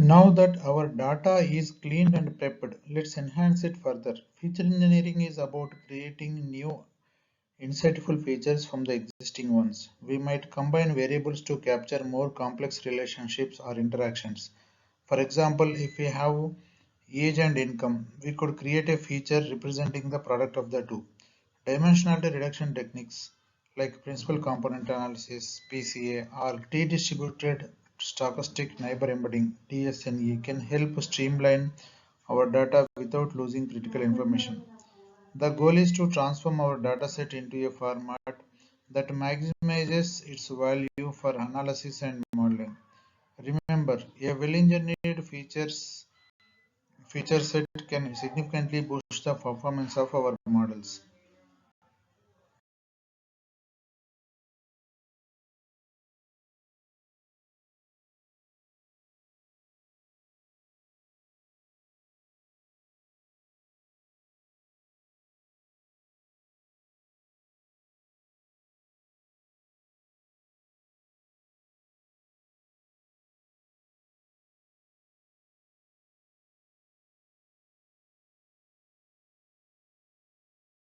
Now that our data is cleaned and prepped, let's enhance it further. Feature engineering is about creating new insightful features from the existing ones. We might combine variables to capture more complex relationships or interactions. For example, if we have age and income, we could create a feature representing the product of the two. Dimensionality reduction techniques like principal component analysis (PCA) or T-distributed stochastic neighbor embedding (TSNE) can help streamline our data without losing critical information. The goal is to transform our dataset into a format that maximizes its value for analysis and modeling. Remember, a well-engineered feature set can significantly boost the performance of our models.